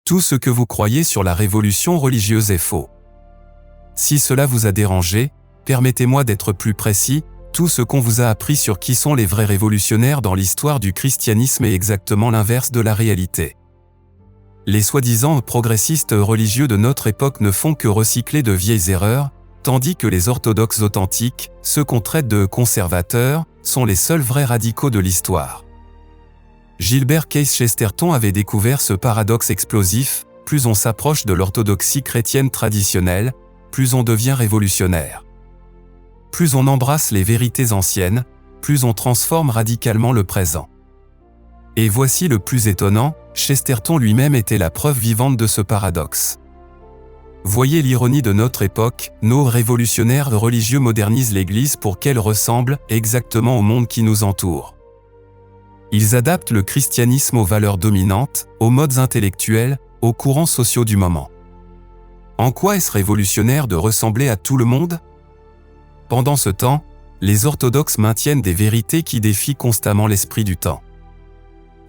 Tout ce que vous croyez sur la révolution religieuse est faux. Si cela vous a dérangé, permettez-moi d'être plus précis, tout ce qu'on vous a appris sur qui sont les vrais révolutionnaires dans l'histoire du christianisme est exactement l'inverse de la réalité. Les soi-disant progressistes religieux de notre époque ne font que recycler de vieilles erreurs, tandis que les orthodoxes authentiques, ceux qu'on traite de conservateurs, sont les seuls vrais radicaux de l'histoire. Gilbert Case Chesterton avait découvert ce paradoxe explosif: plus on s'approche de l'orthodoxie chrétienne traditionnelle, plus on devient révolutionnaire. Plus on embrasse les vérités anciennes, plus on transforme radicalement le présent. Et voici le plus étonnant, Chesterton lui-même était la preuve vivante de ce paradoxe. Voyez l'ironie de notre époque, nos révolutionnaires religieux modernisent l'Église pour qu'elle ressemble exactement au monde qui nous entoure. Ils adaptent le christianisme aux valeurs dominantes, aux modes intellectuels, aux courants sociaux du moment. En quoi est-ce révolutionnaire de ressembler à tout le monde ? Pendant ce temps, les orthodoxes maintiennent des vérités qui défient constamment l'esprit du temps.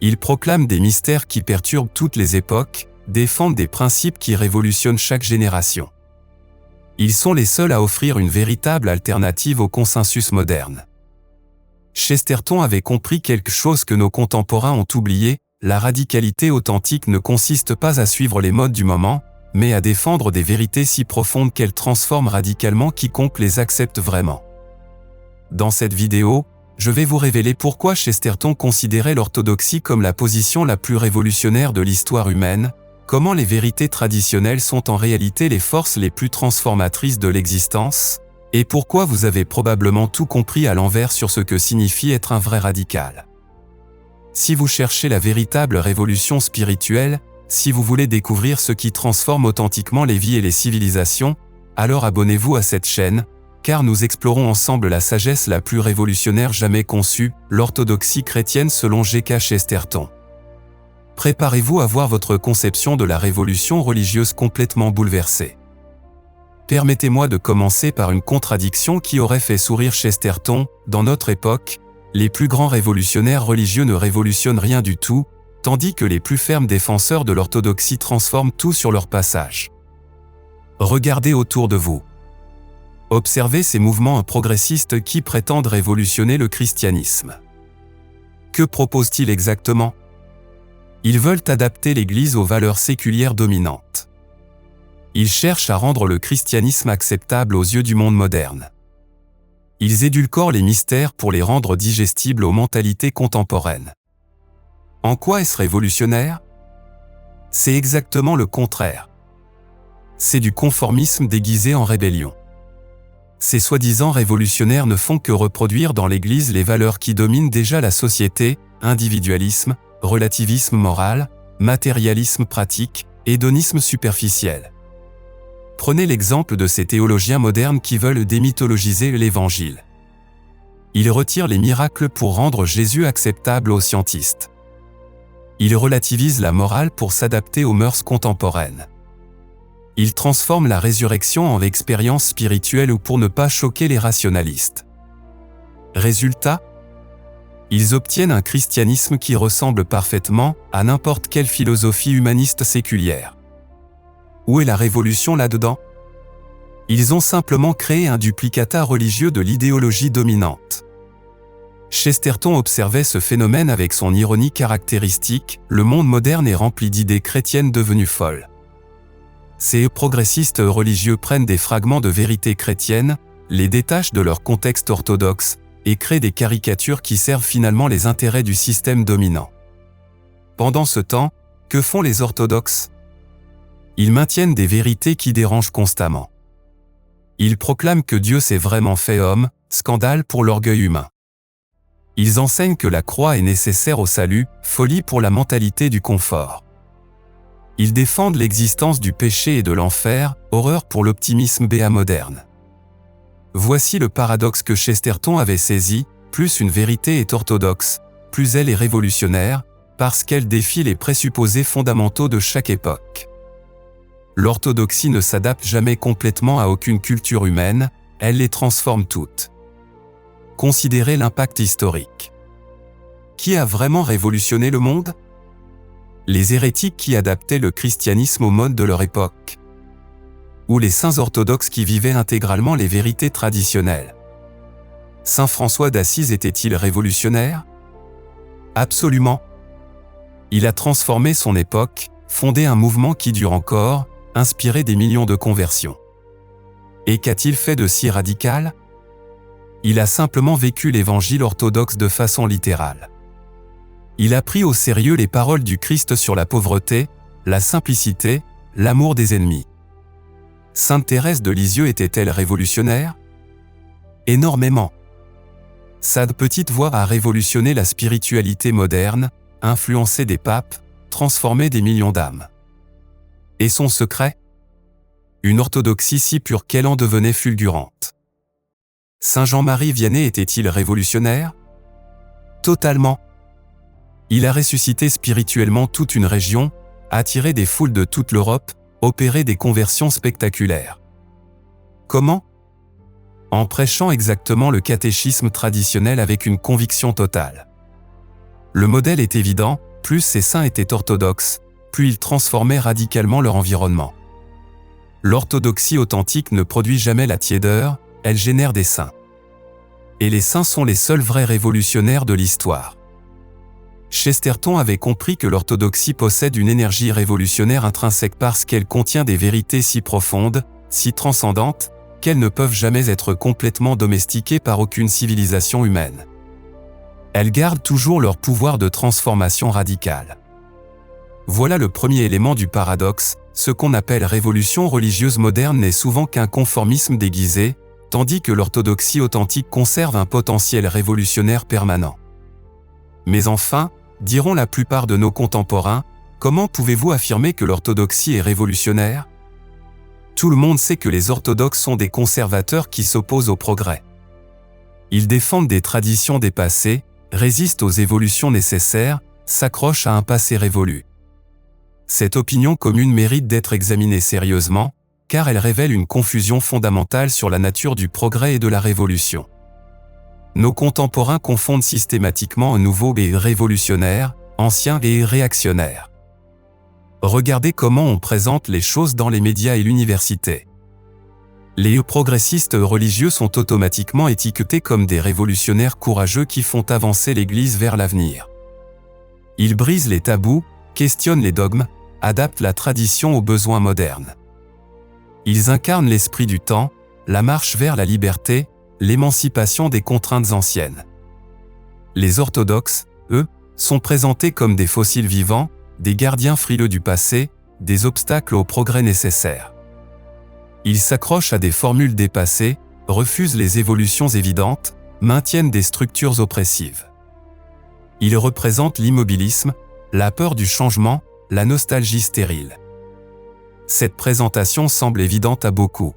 Ils proclament des mystères qui perturbent toutes les époques, défendent des principes qui révolutionnent chaque génération. Ils sont les seuls à offrir une véritable alternative au consensus moderne. Chesterton avait compris quelque chose que nos contemporains ont oublié: la radicalité authentique ne consiste pas à suivre les modes du moment, mais à défendre des vérités si profondes qu'elles transforment radicalement quiconque les accepte vraiment. Dans cette vidéo, je vais vous révéler pourquoi Chesterton considérait l'orthodoxie comme la position la plus révolutionnaire de l'histoire humaine, comment les vérités traditionnelles sont en réalité les forces les plus transformatrices de l'existence, et pourquoi vous avez probablement tout compris à l'envers sur ce que signifie être un vrai radical. Si vous cherchez la véritable révolution spirituelle, si vous voulez découvrir ce qui transforme authentiquement les vies et les civilisations, alors abonnez-vous à cette chaîne, car nous explorons ensemble la sagesse la plus révolutionnaire jamais conçue, l'orthodoxie chrétienne selon G.K. Chesterton. Préparez-vous à voir votre conception de la révolution religieuse complètement bouleversée. Permettez-moi de commencer par une contradiction qui aurait fait sourire Chesterton. Dans notre époque, les plus grands révolutionnaires religieux ne révolutionnent rien du tout, tandis que les plus fermes défenseurs de l'orthodoxie transforment tout sur leur passage. Regardez autour de vous. Observez ces mouvements progressistes qui prétendent révolutionner le christianisme. Que proposent-ils exactement ? Ils veulent adapter l'Église aux valeurs séculières dominantes. Ils cherchent à rendre le christianisme acceptable aux yeux du monde moderne. Ils édulcorent les mystères pour les rendre digestibles aux mentalités contemporaines. En quoi est-ce révolutionnaire ? C'est exactement le contraire. C'est du conformisme déguisé en rébellion. Ces soi-disant révolutionnaires ne font que reproduire dans l'Église les valeurs qui dominent déjà la société: individualisme, relativisme moral, matérialisme pratique, hédonisme superficiel. Prenez l'exemple de ces théologiens modernes qui veulent démythologiser l'Évangile. Ils retirent les miracles pour rendre Jésus acceptable aux scientistes. Ils relativisent la morale pour s'adapter aux mœurs contemporaines. Ils transforment la résurrection en expérience spirituelle ou pour ne pas choquer les rationalistes. Résultat ? Ils obtiennent un christianisme qui ressemble parfaitement à n'importe quelle philosophie humaniste séculière. Où est la révolution là-dedans ? Ils ont simplement créé un duplicata religieux de l'idéologie dominante. Chesterton observait ce phénomène avec son ironie caractéristique: le monde moderne est rempli d'idées chrétiennes devenues folles. Ces progressistes religieux prennent des fragments de vérité chrétienne, les détachent de leur contexte orthodoxe, et créent des caricatures qui servent finalement les intérêts du système dominant. Pendant ce temps, que font les orthodoxes ? Ils maintiennent des vérités qui dérangent constamment. Ils proclament que Dieu s'est vraiment fait homme, scandale pour l'orgueil humain. Ils enseignent que la croix est nécessaire au salut, folie pour la mentalité du confort. Ils défendent l'existence du péché et de l'enfer, horreur pour l'optimisme béat moderne. Voici le paradoxe que Chesterton avait saisi: plus une vérité est orthodoxe, plus elle est révolutionnaire, parce qu'elle défie les présupposés fondamentaux de chaque époque. L'orthodoxie ne s'adapte jamais complètement à aucune culture humaine, elle les transforme toutes. Considérez l'impact historique. Qui a vraiment révolutionné le monde ? les hérétiques qui adaptaient le christianisme au mode de leur époque, ou les saints orthodoxes qui vivaient intégralement les vérités traditionnelles. Saint François d'Assise était-il révolutionnaire? Absolument. Il a transformé son époque, fondé un mouvement qui dure encore, inspiré des millions de conversions. Et qu'a-t-il fait de si radical? Il a simplement vécu l'évangile orthodoxe de façon littérale. Il a pris au sérieux les paroles du Christ sur la pauvreté, la simplicité, l'amour des ennemis. Sainte Thérèse de Lisieux était-elle révolutionnaire? Énormément. Sa petite voix a révolutionné la spiritualité moderne, influencé des papes, transformé des millions d'âmes. Et son secret? Une orthodoxie si pure qu'elle en devenait fulgurante. Saint Jean-Marie Vianney était-il révolutionnaire? Totalement. Il a ressuscité spirituellement toute une région, attiré des foules de toute l'Europe, opéré des conversions spectaculaires. Comment? En prêchant exactement le catéchisme traditionnel avec une conviction totale. Le modèle est évident, plus ces saints étaient orthodoxes, plus ils transformaient radicalement leur environnement. L'orthodoxie authentique ne produit jamais la tiédeur, elle génère des saints. Et les saints sont les seuls vrais révolutionnaires de l'histoire. Chesterton avait compris que l'orthodoxie possède une énergie révolutionnaire intrinsèque parce qu'elle contient des vérités si profondes, si transcendantes, qu'elles ne peuvent jamais être complètement domestiquées par aucune civilisation humaine. Elles gardent toujours leur pouvoir de transformation radicale. Voilà le premier élément du paradoxe, ce qu'on appelle révolution religieuse moderne n'est souvent qu'un conformisme déguisé, tandis que l'orthodoxie authentique conserve un potentiel révolutionnaire permanent. Mais enfin, diront la plupart de nos contemporains, comment pouvez-vous affirmer que l'orthodoxie est révolutionnaire? Tout le monde sait que les orthodoxes sont des conservateurs qui s'opposent au progrès. Ils défendent des traditions dépassées, résistent aux évolutions nécessaires, s'accrochent à un passé révolu. Cette opinion commune mérite d'être examinée sérieusement, car elle révèle une confusion fondamentale sur la nature du progrès et de la révolution. Nos contemporains confondent systématiquement nouveau et révolutionnaire, ancien et réactionnaire. Regardez comment on présente les choses dans les médias et l'université. Les progressistes religieux sont automatiquement étiquetés comme des révolutionnaires courageux qui font avancer l'Église vers l'avenir. Ils brisent les tabous, questionnent les dogmes, adaptent la tradition aux besoins modernes. Ils incarnent l'esprit du temps, la marche vers la liberté, l'émancipation des contraintes anciennes. Les orthodoxes, eux, sont présentés comme des fossiles vivants, des gardiens frileux du passé, des obstacles au progrès nécessaire. Ils s'accrochent à des formules dépassées, refusent les évolutions évidentes, maintiennent des structures oppressives. Ils représentent l'immobilisme, la peur du changement, la nostalgie stérile. Cette présentation semble évidente à beaucoup.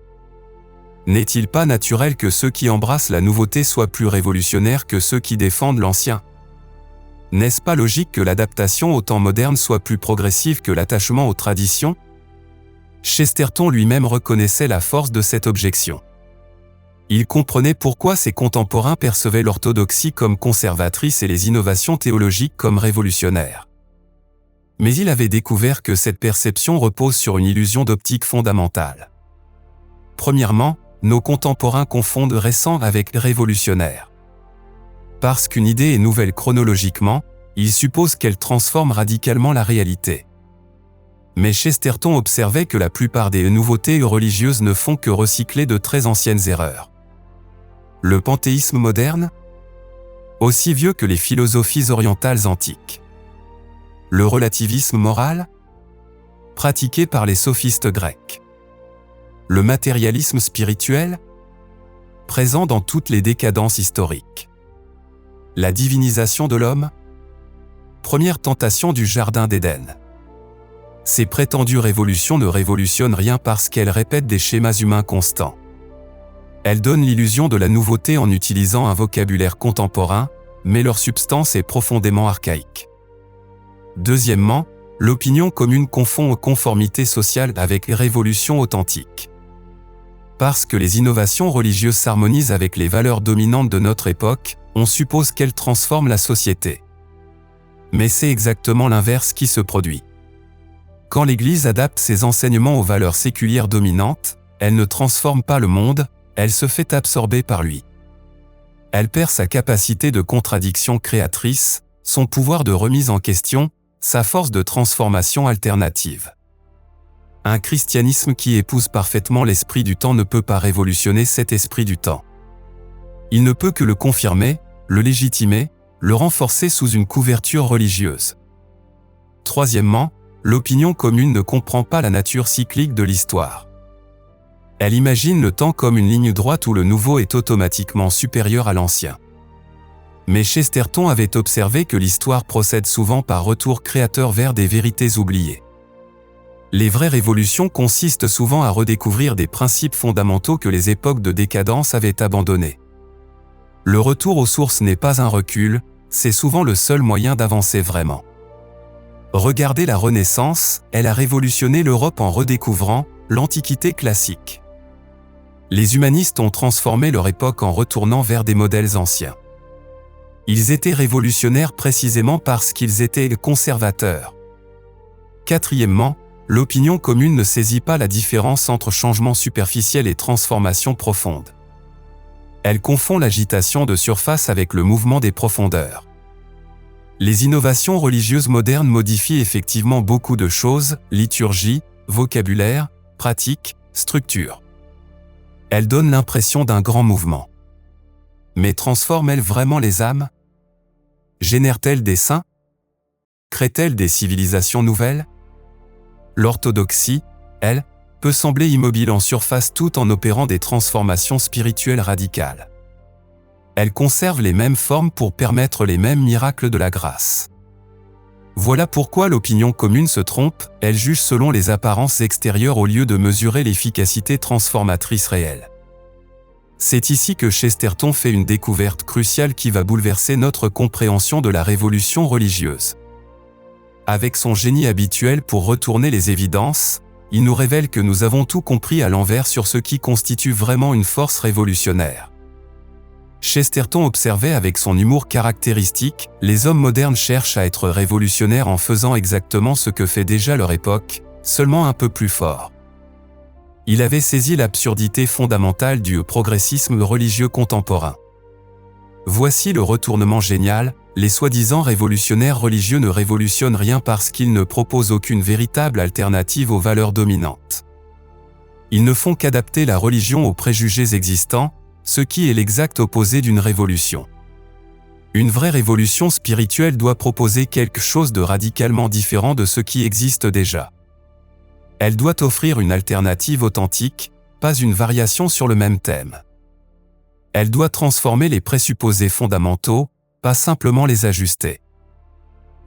N'est-il pas naturel que ceux qui embrassent la nouveauté soient plus révolutionnaires que ceux qui défendent l'ancien? N'est-ce pas logique que l'adaptation au temps moderne soit plus progressive que l'attachement aux traditions? Chesterton lui-même reconnaissait la force de cette objection. Il comprenait pourquoi ses contemporains percevaient l'orthodoxie comme conservatrice et les innovations théologiques comme révolutionnaires. Mais il avait découvert que cette perception repose sur une illusion d'optique fondamentale. Premièrement, nos contemporains confondent récent avec révolutionnaire. Parce qu'une idée est nouvelle chronologiquement, ils supposent qu'elle transforme radicalement la réalité. Mais Chesterton observait que la plupart des nouveautés religieuses ne font que recycler de très anciennes erreurs. Le panthéisme moderne? Aussi vieux que les philosophies orientales antiques. Le relativisme moral? Pratiqué par les sophistes grecs. Le matérialisme spirituel? Présent dans toutes les décadences historiques. La divinisation de l'homme? Première tentation du Jardin d'Éden. Ces prétendues révolutions ne révolutionnent rien parce qu'elles répètent des schémas humains constants. Elles donnent l'illusion de la nouveauté en utilisant un vocabulaire contemporain, mais leur substance est profondément archaïque. Deuxièmement, l'opinion commune confond conformité sociale avec révolution authentique. Parce que les innovations religieuses s'harmonisent avec les valeurs dominantes de notre époque, on suppose qu'elles transforment la société. Mais c'est exactement l'inverse qui se produit. Quand l'Église adapte ses enseignements aux valeurs séculières dominantes, elle ne transforme pas le monde, elle se fait absorber par lui. Elle perd sa capacité de contradiction créatrice, son pouvoir de remise en question, sa force de transformation alternative. Un christianisme qui épouse parfaitement l'esprit du temps ne peut pas révolutionner cet esprit du temps. Il ne peut que le confirmer, le légitimer, le renforcer sous une couverture religieuse. Troisièmement, l'opinion commune ne comprend pas la nature cyclique de l'histoire. Elle imagine le temps comme une ligne droite où le nouveau est automatiquement supérieur à l'ancien. Mais Chesterton avait observé que l'histoire procède souvent par retour créateur vers des vérités oubliées. Les vraies révolutions consistent souvent à redécouvrir des principes fondamentaux que les époques de décadence avaient abandonnés. Le retour aux sources n'est pas un recul, c'est souvent le seul moyen d'avancer vraiment. Regardez la Renaissance, elle a révolutionné l'Europe en redécouvrant l'Antiquité classique. Les humanistes ont transformé leur époque en retournant vers des modèles anciens. Ils étaient révolutionnaires précisément parce qu'ils étaient conservateurs. Quatrièmement, l'opinion commune ne saisit pas la différence entre changement superficiel et transformation profonde. Elle confond l'agitation de surface avec le mouvement des profondeurs. Les innovations religieuses modernes modifient effectivement beaucoup de choses, liturgie, vocabulaire, pratique, structure. Elles donnent l'impression d'un grand mouvement. Mais transforment-elles vraiment les âmes? Génèrent-elles des saints? Créent-elles des civilisations nouvelles? L'orthodoxie, elle, peut sembler immobile en surface tout en opérant des transformations spirituelles radicales. Elle conserve les mêmes formes pour permettre les mêmes miracles de la grâce. Voilà pourquoi l'opinion commune se trompe, elle juge selon les apparences extérieures au lieu de mesurer l'efficacité transformatrice réelle. C'est ici que Chesterton fait une découverte cruciale qui va bouleverser notre compréhension de la révolution religieuse. Avec son génie habituel pour retourner les évidences, il nous révèle que nous avons tout compris à l'envers sur ce qui constitue vraiment une force révolutionnaire. Chesterton observait avec son humour caractéristique, les hommes modernes cherchent à être révolutionnaires en faisant exactement ce que fait déjà leur époque, seulement un peu plus fort. Il avait saisi l'absurdité fondamentale du progressisme religieux contemporain. Voici le retournement génial, les soi-disant révolutionnaires religieux ne révolutionnent rien parce qu'ils ne proposent aucune véritable alternative aux valeurs dominantes. Ils ne font qu'adapter la religion aux préjugés existants, ce qui est l'exact opposé d'une révolution. Une vraie révolution spirituelle doit proposer quelque chose de radicalement différent de ce qui existe déjà. Elle doit offrir une alternative authentique, pas une variation sur le même thème. Elle doit transformer les présupposés fondamentaux, pas simplement les ajuster.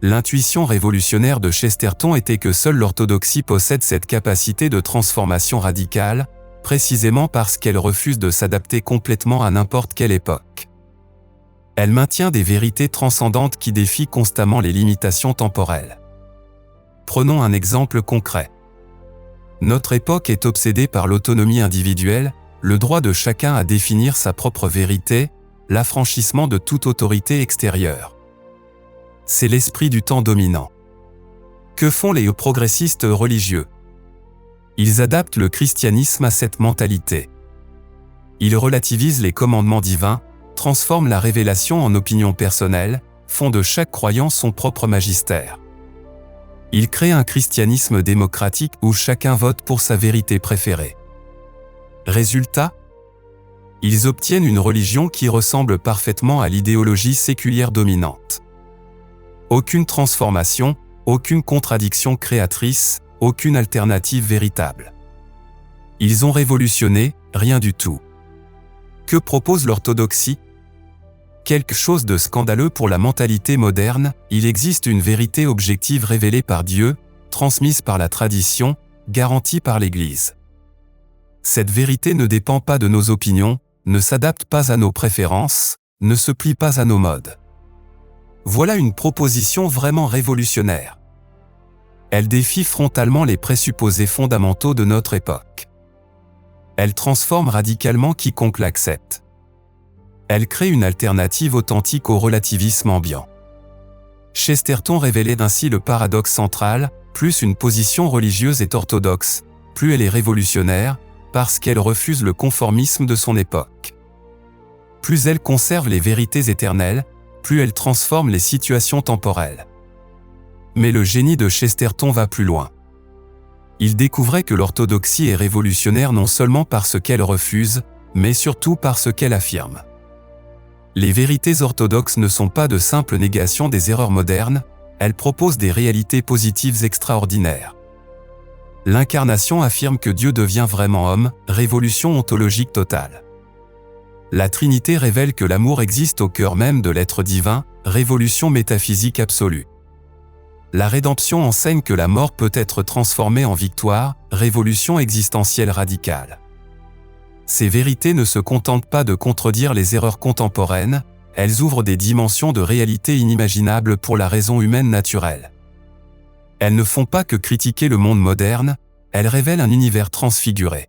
L'intuition révolutionnaire de Chesterton était que seule l'orthodoxie possède cette capacité de transformation radicale, précisément parce qu'elle refuse de s'adapter complètement à n'importe quelle époque. Elle maintient des vérités transcendantes qui défient constamment les limitations temporelles. Prenons un exemple concret. Notre époque est obsédée par l'autonomie individuelle, le droit de chacun à définir sa propre vérité, l'affranchissement de toute autorité extérieure. C'est l'esprit du temps dominant. Que font les progressistes religieux? Ils adaptent le christianisme à cette mentalité. Ils relativisent les commandements divins, transforment la révélation en opinion personnelle, font de chaque croyant son propre magistère. Ils créent un christianisme démocratique où chacun vote pour sa vérité préférée. Résultat? Ils obtiennent une religion qui ressemble parfaitement à l'idéologie séculière dominante. Aucune transformation, aucune contradiction créatrice, aucune alternative véritable. Ils ont révolutionné, rien du tout. Que propose l'orthodoxie? Quelque chose de scandaleux pour la mentalité moderne, il existe une vérité objective révélée par Dieu, transmise par la tradition, garantie par l'Église. Cette vérité ne dépend pas de nos opinions, ne s'adapte pas à nos préférences, ne se plie pas à nos modes. Voilà une proposition vraiment révolutionnaire. Elle défie frontalement les présupposés fondamentaux de notre époque. Elle transforme radicalement quiconque l'accepte. Elle crée une alternative authentique au relativisme ambiant. Chesterton révélait ainsi le paradoxe central, plus une position religieuse est orthodoxe, plus elle est révolutionnaire, parce qu'elle refuse le conformisme de son époque. Plus elle conserve les vérités éternelles, plus elle transforme les situations temporelles. Mais le génie de Chesterton va plus loin. Il découvrait que l'orthodoxie est révolutionnaire non seulement parce qu'elle refuse, mais surtout parce qu'elle affirme. Les vérités orthodoxes ne sont pas de simples négations des erreurs modernes, elles proposent des réalités positives extraordinaires. L'incarnation affirme que Dieu devient vraiment homme, révolution ontologique totale. La Trinité révèle que l'amour existe au cœur même de l'être divin, révolution métaphysique absolue. La rédemption enseigne que la mort peut être transformée en victoire, révolution existentielle radicale. Ces vérités ne se contentent pas de contredire les erreurs contemporaines, elles ouvrent des dimensions de réalité inimaginables pour la raison humaine naturelle. Elles ne font pas que critiquer le monde moderne, elles révèlent un univers transfiguré.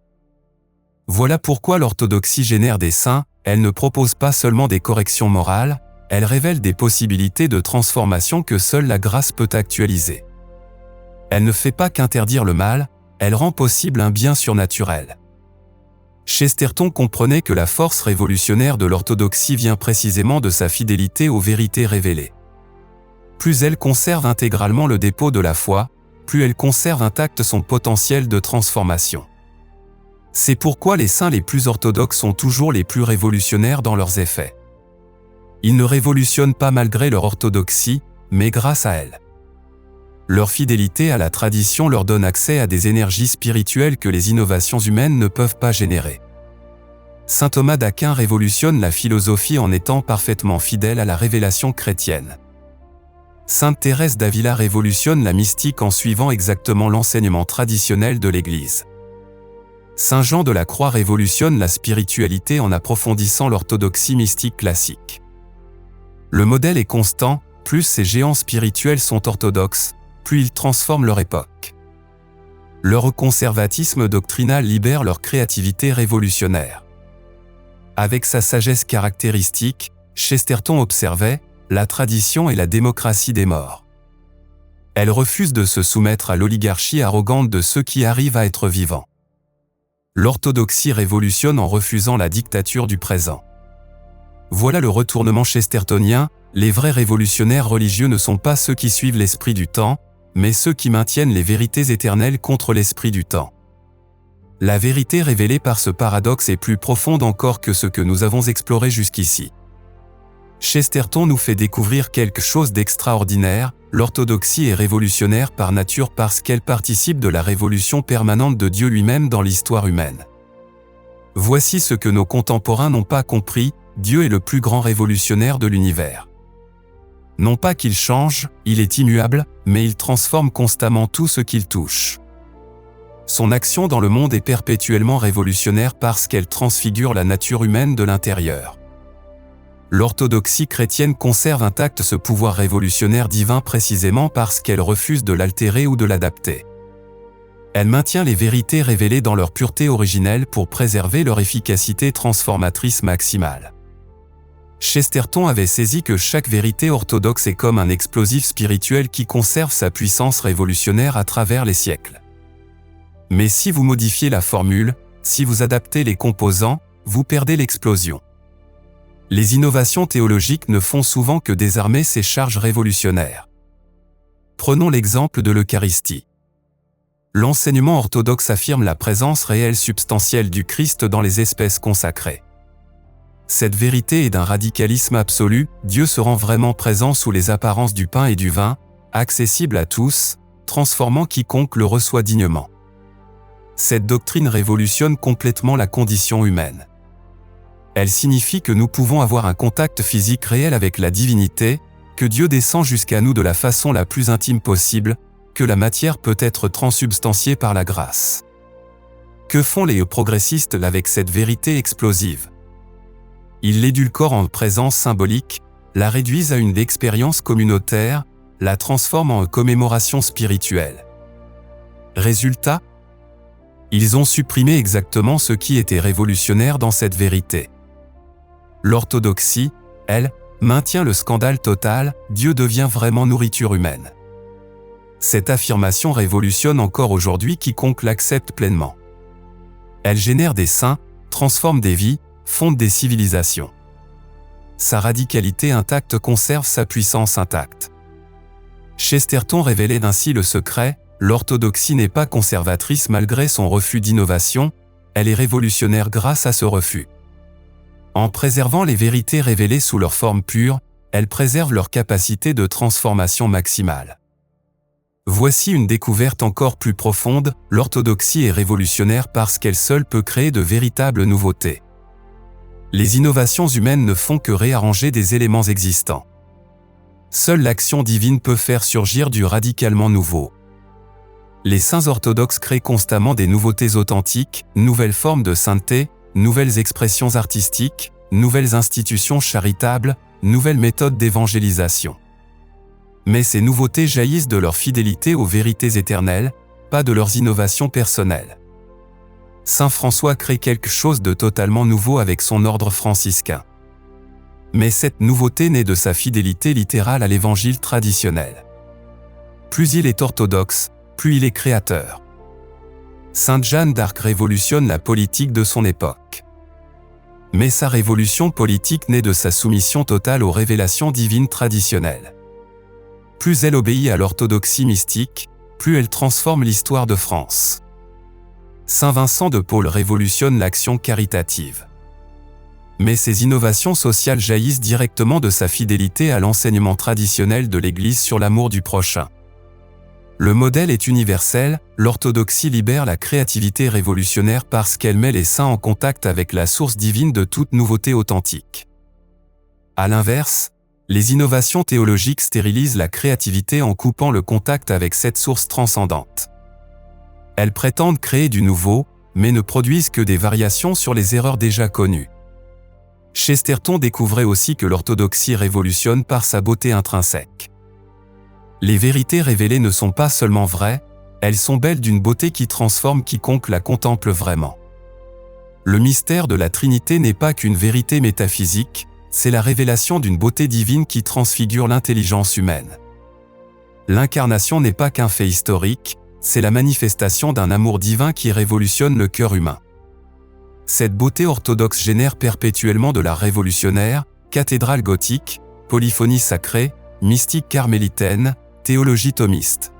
Voilà pourquoi l'orthodoxie génère des saints, elle ne propose pas seulement des corrections morales, elle révèle des possibilités de transformation que seule la grâce peut actualiser. Elle ne fait pas qu'interdire le mal, elle rend possible un bien surnaturel. Chesterton comprenait que la force révolutionnaire de l'orthodoxie vient précisément de sa fidélité aux vérités révélées. Plus elle conserve intégralement le dépôt de la foi, plus elle conserve intact son potentiel de transformation. C'est pourquoi les saints les plus orthodoxes sont toujours les plus révolutionnaires dans leurs effets. Ils ne révolutionnent pas malgré leur orthodoxie, mais grâce à elle. Leur fidélité à la tradition leur donne accès à des énergies spirituelles que les innovations humaines ne peuvent pas générer. Saint Thomas d'Aquin révolutionne la philosophie en étant parfaitement fidèle à la révélation chrétienne. Sainte Thérèse d'Avila révolutionne la mystique en suivant exactement l'enseignement traditionnel de l'Église. Saint Jean de la Croix révolutionne la spiritualité en approfondissant l'orthodoxie mystique classique. Le modèle est constant, plus ces géants spirituels sont orthodoxes, plus ils transforment leur époque. Leur conservatisme doctrinal libère leur créativité révolutionnaire. Avec sa sagesse caractéristique, Chesterton observait « la tradition et la démocratie des morts ». Elle refuse de se soumettre à l'oligarchie arrogante de ceux qui arrivent à être vivants. L'orthodoxie révolutionne en refusant la dictature du présent. Voilà le retournement chestertonien, les vrais révolutionnaires religieux ne sont pas ceux qui suivent l'esprit du temps, mais ceux qui maintiennent les vérités éternelles contre l'esprit du temps. La vérité révélée par ce paradoxe est plus profonde encore que ce que nous avons exploré jusqu'ici. Chesterton nous fait découvrir quelque chose d'extraordinaire, l'orthodoxie est révolutionnaire par nature parce qu'elle participe de la révolution permanente de Dieu lui-même dans l'histoire humaine. Voici ce que nos contemporains n'ont pas compris, Dieu est le plus grand révolutionnaire de l'univers. Non pas qu'il change, il est immuable, mais il transforme constamment tout ce qu'il touche. Son action dans le monde est perpétuellement révolutionnaire parce qu'elle transfigure la nature humaine de l'intérieur. L'orthodoxie chrétienne conserve intact ce pouvoir révolutionnaire divin précisément parce qu'elle refuse de l'altérer ou de l'adapter. Elle maintient les vérités révélées dans leur pureté originelle pour préserver leur efficacité transformatrice maximale. Chesterton avait saisi que chaque vérité orthodoxe est comme un explosif spirituel qui conserve sa puissance révolutionnaire à travers les siècles. Mais si vous modifiez la formule, si vous adaptez les composants, vous perdez l'explosion. Les innovations théologiques ne font souvent que désarmer ces charges révolutionnaires. Prenons l'exemple de l'Eucharistie. L'enseignement orthodoxe affirme la présence réelle substantielle du Christ dans les espèces consacrées. Cette vérité est d'un radicalisme absolu, Dieu se rend vraiment présent sous les apparences du pain et du vin, accessible à tous, transformant quiconque le reçoit dignement. Cette doctrine révolutionne complètement la condition humaine. Elle signifie que nous pouvons avoir un contact physique réel avec la divinité, que Dieu descend jusqu'à nous de la façon la plus intime possible, que la matière peut être transsubstantiée par la grâce. Que font les progressistes avec cette vérité explosive? Ils l'édulcorent en présence symbolique, la réduisent à une expérience communautaire, la transforment en commémoration spirituelle. Résultat? Ils ont supprimé exactement ce qui était révolutionnaire dans cette vérité. L'orthodoxie, elle, maintient le scandale total, Dieu devient vraiment nourriture humaine. Cette affirmation révolutionne encore aujourd'hui quiconque l'accepte pleinement. Elle génère des saints, transforme des vies, fonde des civilisations. Sa radicalité intacte conserve sa puissance intacte. Chesterton révélait ainsi le secret: l'orthodoxie n'est pas conservatrice malgré son refus d'innovation, elle est révolutionnaire grâce à ce refus. En préservant les vérités révélées sous leur forme pure, elle préserve leur capacité de transformation maximale. Voici une découverte encore plus profonde: l'orthodoxie est révolutionnaire parce qu'elle seule peut créer de véritables nouveautés. Les innovations humaines ne font que réarranger des éléments existants. Seule l'action divine peut faire surgir du radicalement nouveau. Les saints orthodoxes créent constamment des nouveautés authentiques, nouvelles formes de sainteté, nouvelles expressions artistiques, nouvelles institutions charitables, nouvelles méthodes d'évangélisation. Mais ces nouveautés jaillissent de leur fidélité aux vérités éternelles, pas de leurs innovations personnelles. Saint François crée quelque chose de totalement nouveau avec son ordre franciscain. Mais cette nouveauté naît de sa fidélité littérale à l'évangile traditionnel. Plus il est orthodoxe, plus il est créateur. Sainte Jeanne d'Arc révolutionne la politique de son époque. Mais sa révolution politique naît de sa soumission totale aux révélations divines traditionnelles. Plus elle obéit à l'orthodoxie mystique, plus elle transforme l'histoire de France. Saint Vincent de Paul révolutionne l'action caritative. Mais ces innovations sociales jaillissent directement de sa fidélité à l'enseignement traditionnel de l'Église sur l'amour du prochain. Le modèle est universel, l'orthodoxie libère la créativité révolutionnaire parce qu'elle met les saints en contact avec la source divine de toute nouveauté authentique. À l'inverse, les innovations théologiques stérilisent la créativité en coupant le contact avec cette source transcendante. Elles prétendent créer du nouveau, mais ne produisent que des variations sur les erreurs déjà connues. Chesterton découvrait aussi que l'orthodoxie révolutionne par sa beauté intrinsèque. Les vérités révélées ne sont pas seulement vraies, elles sont belles d'une beauté qui transforme quiconque la contemple vraiment. Le mystère de la Trinité n'est pas qu'une vérité métaphysique, c'est la révélation d'une beauté divine qui transfigure l'intelligence humaine. L'incarnation n'est pas qu'un fait historique, c'est la manifestation d'un amour divin qui révolutionne le cœur humain. Cette beauté orthodoxe génère perpétuellement de l'art révolutionnaire, cathédrale gothique, polyphonie sacrée, mystique carmélitaine, théologie thomiste.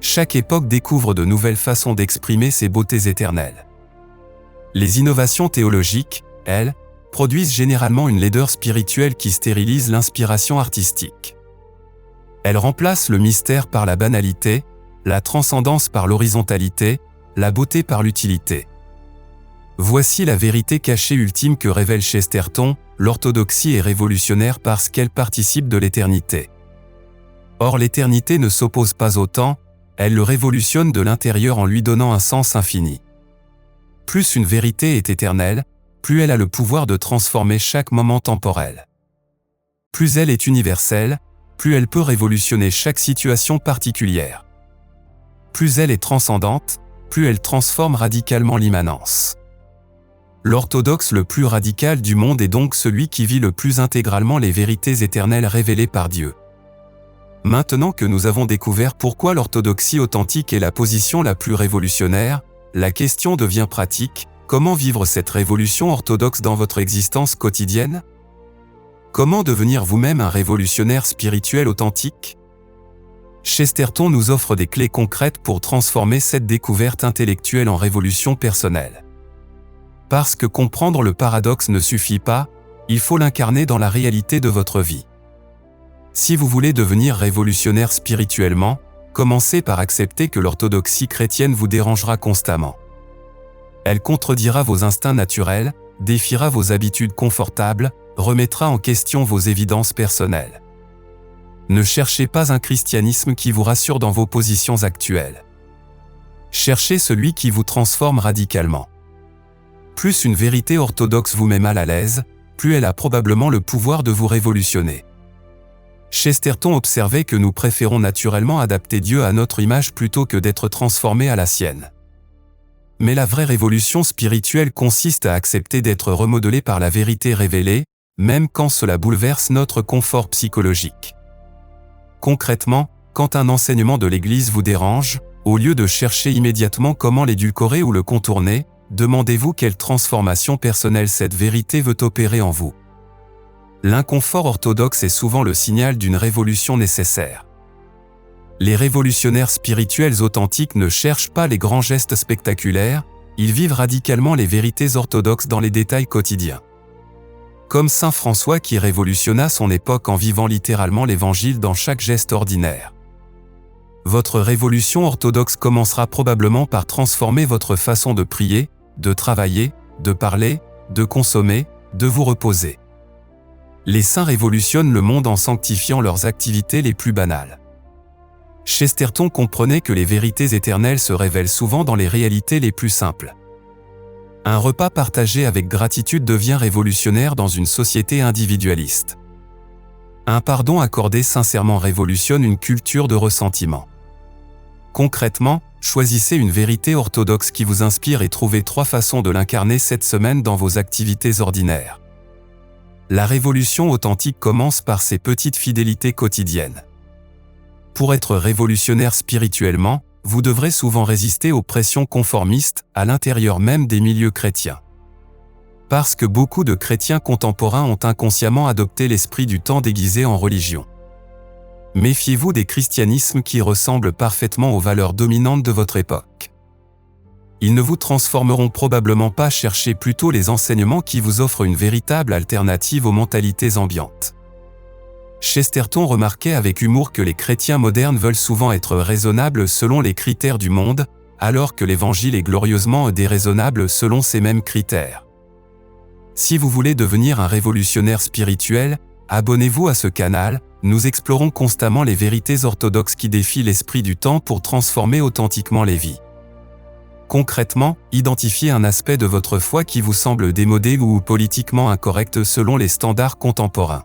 Chaque époque découvre de nouvelles façons d'exprimer ces beautés éternelles. Les innovations théologiques, elles, produisent généralement une laideur spirituelle qui stérilise l'inspiration artistique. Elles remplacent le mystère par la banalité, la transcendance par l'horizontalité, la beauté par l'utilité. Voici la vérité cachée ultime que révèle Chesterton: l'orthodoxie est révolutionnaire parce qu'elle participe de l'éternité. Or l'éternité ne s'oppose pas au temps, elle le révolutionne de l'intérieur en lui donnant un sens infini. Plus une vérité est éternelle, plus elle a le pouvoir de transformer chaque moment temporel. Plus elle est universelle, plus elle peut révolutionner chaque situation particulière. Plus elle est transcendante, plus elle transforme radicalement l'immanence. L'orthodoxe le plus radical du monde est donc celui qui vit le plus intégralement les vérités éternelles révélées par Dieu. Maintenant que nous avons découvert pourquoi l'orthodoxie authentique est la position la plus révolutionnaire, la question devient pratique: comment vivre cette révolution orthodoxe dans votre existence quotidienne? Comment devenir vous-même un révolutionnaire spirituel authentique? Chesterton nous offre des clés concrètes pour transformer cette découverte intellectuelle en révolution personnelle. Parce que comprendre le paradoxe ne suffit pas, il faut l'incarner dans la réalité de votre vie. Si vous voulez devenir révolutionnaire spirituellement, commencez par accepter que l'orthodoxie chrétienne vous dérangera constamment. Elle contredira vos instincts naturels, défiera vos habitudes confortables, remettra en question vos évidences personnelles. Ne cherchez pas un christianisme qui vous rassure dans vos positions actuelles. Cherchez celui qui vous transforme radicalement. Plus une vérité orthodoxe vous met mal à l'aise, plus elle a probablement le pouvoir de vous révolutionner. Chesterton observait que nous préférons naturellement adapter Dieu à notre image plutôt que d'être transformés à la sienne. Mais la vraie révolution spirituelle consiste à accepter d'être remodelé par la vérité révélée, même quand cela bouleverse notre confort psychologique. Concrètement, quand un enseignement de l'Église vous dérange, au lieu de chercher immédiatement comment l'édulcorer ou le contourner, demandez-vous quelle transformation personnelle cette vérité veut opérer en vous. L'inconfort orthodoxe est souvent le signal d'une révolution nécessaire. Les révolutionnaires spirituels authentiques ne cherchent pas les grands gestes spectaculaires, ils vivent radicalement les vérités orthodoxes dans les détails quotidiens. Comme saint François qui révolutionna son époque en vivant littéralement l'Évangile dans chaque geste ordinaire. Votre révolution orthodoxe commencera probablement par transformer votre façon de prier, de travailler, de parler, de consommer, de vous reposer. Les saints révolutionnent le monde en sanctifiant leurs activités les plus banales. Chesterton comprenait que les vérités éternelles se révèlent souvent dans les réalités les plus simples. Un repas partagé avec gratitude devient révolutionnaire dans une société individualiste. Un pardon accordé sincèrement révolutionne une culture de ressentiment. Concrètement, choisissez une vérité orthodoxe qui vous inspire et trouvez 3 façons de l'incarner cette semaine dans vos activités ordinaires. La révolution authentique commence par ces petites fidélités quotidiennes. Pour être révolutionnaire spirituellement, vous devrez souvent résister aux pressions conformistes à l'intérieur même des milieux chrétiens. Parce que beaucoup de chrétiens contemporains ont inconsciemment adopté l'esprit du temps déguisé en religion. Méfiez-vous des christianismes qui ressemblent parfaitement aux valeurs dominantes de votre époque. Ils ne vous transformeront probablement pas, cherchez plutôt les enseignements qui vous offrent une véritable alternative aux mentalités ambiantes. Chesterton remarquait avec humour que les chrétiens modernes veulent souvent être raisonnables selon les critères du monde, alors que l'Évangile est glorieusement déraisonnable selon ces mêmes critères. Si vous voulez devenir un révolutionnaire spirituel, abonnez-vous à ce canal, nous explorons constamment les vérités orthodoxes qui défient l'esprit du temps pour transformer authentiquement les vies. Concrètement, identifiez un aspect de votre foi qui vous semble démodé ou politiquement incorrect selon les standards contemporains.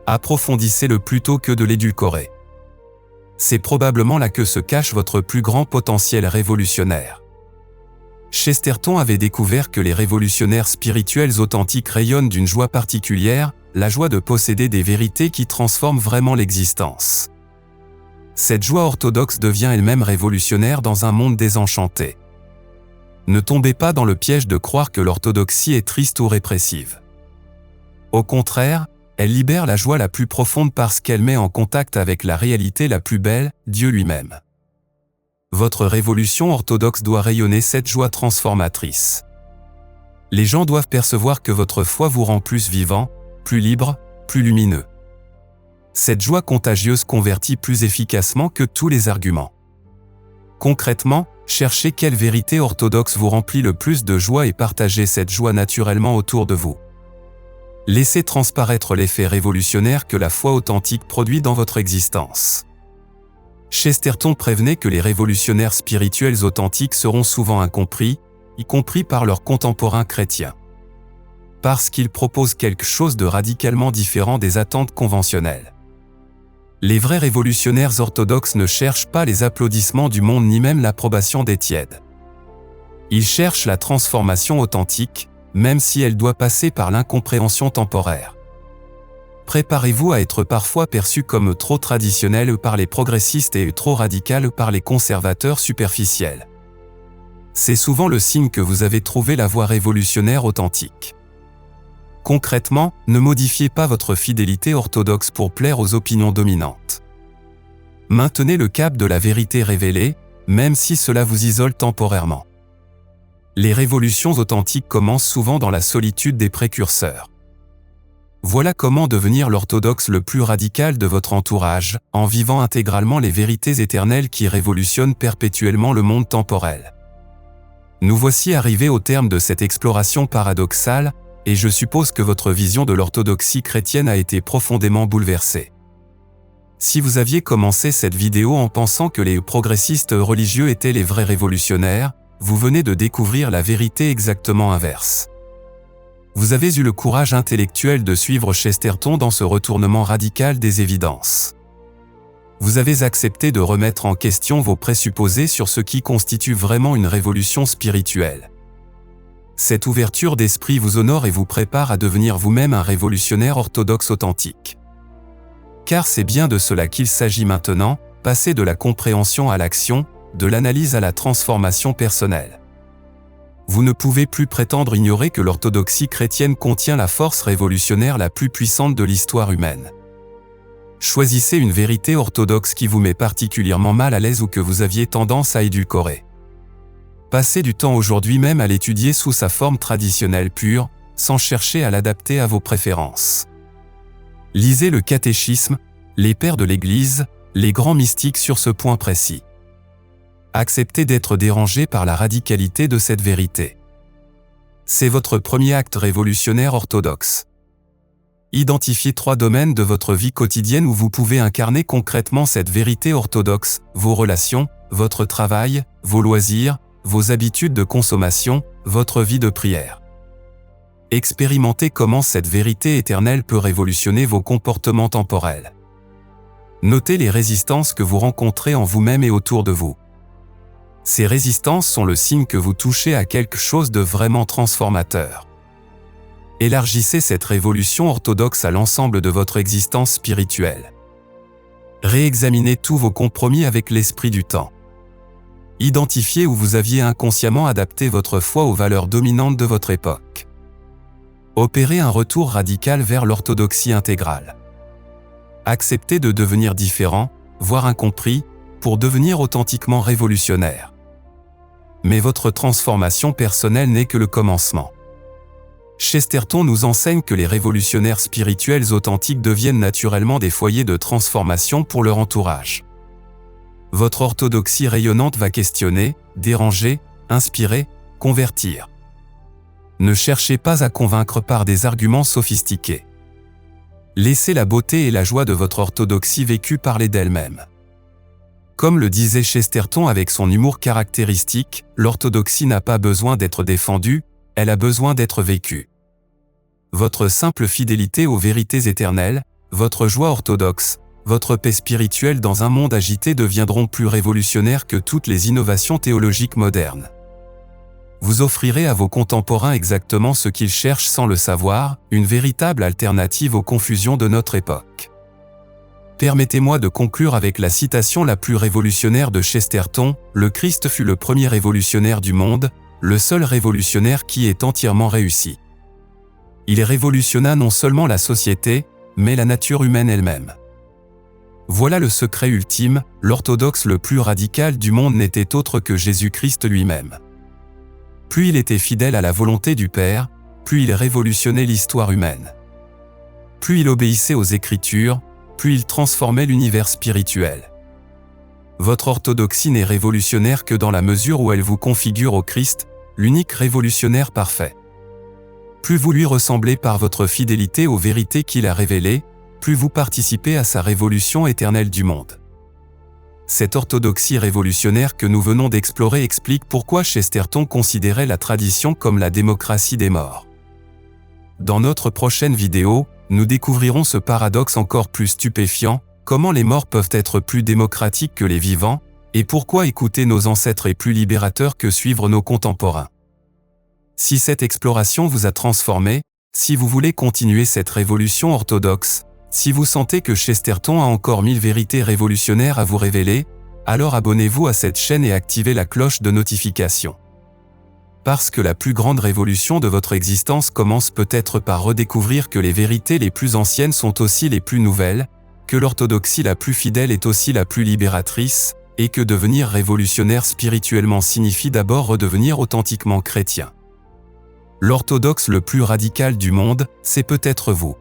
Approfondissez-le plutôt que de l'édulcorer. C'est probablement là que se cache votre plus grand potentiel révolutionnaire. Chesterton avait découvert que les révolutionnaires spirituels authentiques rayonnent d'une joie particulière, la joie de posséder des vérités qui transforment vraiment l'existence. Cette joie orthodoxe devient elle-même révolutionnaire dans un monde désenchanté. Ne tombez pas dans le piège de croire que l'orthodoxie est triste ou répressive. Au contraire, elle libère la joie la plus profonde parce qu'elle met en contact avec la réalité la plus belle, Dieu lui-même. Votre révolution orthodoxe doit rayonner cette joie transformatrice. Les gens doivent percevoir que votre foi vous rend plus vivant, plus libre, plus lumineux. Cette joie contagieuse convertit plus efficacement que tous les arguments. Concrètement, cherchez quelle vérité orthodoxe vous remplit le plus de joie et partagez cette joie naturellement autour de vous. Laissez transparaître l'effet révolutionnaire que la foi authentique produit dans votre existence. Chesterton prévenait que les révolutionnaires spirituels authentiques seront souvent incompris, y compris par leurs contemporains chrétiens. Parce qu'ils proposent quelque chose de radicalement différent des attentes conventionnelles. Les vrais révolutionnaires orthodoxes ne cherchent pas les applaudissements du monde ni même l'approbation des tièdes. Ils cherchent la transformation authentique, même si elle doit passer par l'incompréhension temporaire. Préparez-vous à être parfois perçu comme trop traditionnel par les progressistes et trop radical par les conservateurs superficiels. C'est souvent le signe que vous avez trouvé la voie révolutionnaire authentique. Concrètement, ne modifiez pas votre fidélité orthodoxe pour plaire aux opinions dominantes. Maintenez le cap de la vérité révélée, même si cela vous isole temporairement. Les révolutions authentiques commencent souvent dans la solitude des précurseurs. Voilà comment devenir l'orthodoxe le plus radical de votre entourage, en vivant intégralement les vérités éternelles qui révolutionnent perpétuellement le monde temporel. Nous voici arrivés au terme de cette exploration paradoxale, et je suppose que votre vision de l'orthodoxie chrétienne a été profondément bouleversée. Si vous aviez commencé cette vidéo en pensant que les progressistes religieux étaient les vrais révolutionnaires, vous venez de découvrir la vérité exactement inverse. Vous avez eu le courage intellectuel de suivre Chesterton dans ce retournement radical des évidences. Vous avez accepté de remettre en question vos présupposés sur ce qui constitue vraiment une révolution spirituelle. Cette ouverture d'esprit vous honore et vous prépare à devenir vous-même un révolutionnaire orthodoxe authentique. Car c'est bien de cela qu'il s'agit maintenant, passer de la compréhension à l'action, de l'analyse à la transformation personnelle. Vous ne pouvez plus prétendre ignorer que l'orthodoxie chrétienne contient la force révolutionnaire la plus puissante de l'histoire humaine. Choisissez une vérité orthodoxe qui vous met particulièrement mal à l'aise ou que vous aviez tendance à édulcorer. Passez du temps aujourd'hui même à l'étudier sous sa forme traditionnelle pure, sans chercher à l'adapter à vos préférences. Lisez le catéchisme, les pères de l'Église, les grands mystiques sur ce point précis. Acceptez d'être dérangé par la radicalité de cette vérité. C'est votre premier acte révolutionnaire orthodoxe. Identifiez 3 domaines de votre vie quotidienne où vous pouvez incarner concrètement cette vérité orthodoxe: vos relations, votre travail, vos loisirs, vos habitudes de consommation, votre vie de prière. Expérimentez comment cette vérité éternelle peut révolutionner vos comportements temporels. Notez les résistances que vous rencontrez en vous-même et autour de vous. Ces résistances sont le signe que vous touchez à quelque chose de vraiment transformateur. Élargissez cette révolution orthodoxe à l'ensemble de votre existence spirituelle. Réexaminez tous vos compromis avec l'esprit du temps. Identifiez où vous aviez inconsciemment adapté votre foi aux valeurs dominantes de votre époque. Opérez un retour radical vers l'orthodoxie intégrale. Acceptez de devenir différent, voire incompris, pour devenir authentiquement révolutionnaire. Mais votre transformation personnelle n'est que le commencement. Chesterton nous enseigne que les révolutionnaires spirituels authentiques deviennent naturellement des foyers de transformation pour leur entourage. Votre orthodoxie rayonnante va questionner, déranger, inspirer, convertir. Ne cherchez pas à convaincre par des arguments sophistiqués. Laissez la beauté et la joie de votre orthodoxie vécue parler d'elle-même. Comme le disait Chesterton avec son humour caractéristique, l'orthodoxie n'a pas besoin d'être défendue, elle a besoin d'être vécue. Votre simple fidélité aux vérités éternelles, votre joie orthodoxe, votre paix spirituelle dans un monde agité deviendront plus révolutionnaires que toutes les innovations théologiques modernes. Vous offrirez à vos contemporains exactement ce qu'ils cherchent sans le savoir, une véritable alternative aux confusions de notre époque. Permettez-moi de conclure avec la citation la plus révolutionnaire de Chesterton: « Le Christ fut le premier révolutionnaire du monde, le seul révolutionnaire qui est entièrement réussi. Il révolutionna non seulement la société, mais la nature humaine elle-même. » Voilà le secret ultime, l'orthodoxe le plus radical du monde n'était autre que Jésus-Christ lui-même. Plus il était fidèle à la volonté du Père, plus il révolutionnait l'histoire humaine. Plus il obéissait aux Écritures, plus il transformait l'univers spirituel. Votre orthodoxie n'est révolutionnaire que dans la mesure où elle vous configure au Christ, l'unique révolutionnaire parfait. Plus vous lui ressemblez par votre fidélité aux vérités qu'il a révélées, plus vous participez à sa révolution éternelle du monde. Cette orthodoxie révolutionnaire que nous venons d'explorer explique pourquoi Chesterton considérait la tradition comme la démocratie des morts. Dans notre prochaine vidéo, nous découvrirons ce paradoxe encore plus stupéfiant: comment les morts peuvent être plus démocratiques que les vivants, et pourquoi écouter nos ancêtres est plus libérateur que suivre nos contemporains. Si cette exploration vous a transformé, si vous voulez continuer cette révolution orthodoxe, si vous sentez que Chesterton a encore 1000 vérités révolutionnaires à vous révéler, alors abonnez-vous à cette chaîne et activez la cloche de notification. Parce que la plus grande révolution de votre existence commence peut-être par redécouvrir que les vérités les plus anciennes sont aussi les plus nouvelles, que l'orthodoxie la plus fidèle est aussi la plus libératrice, et que devenir révolutionnaire spirituellement signifie d'abord redevenir authentiquement chrétien. L'orthodoxe le plus radical du monde, c'est peut-être vous.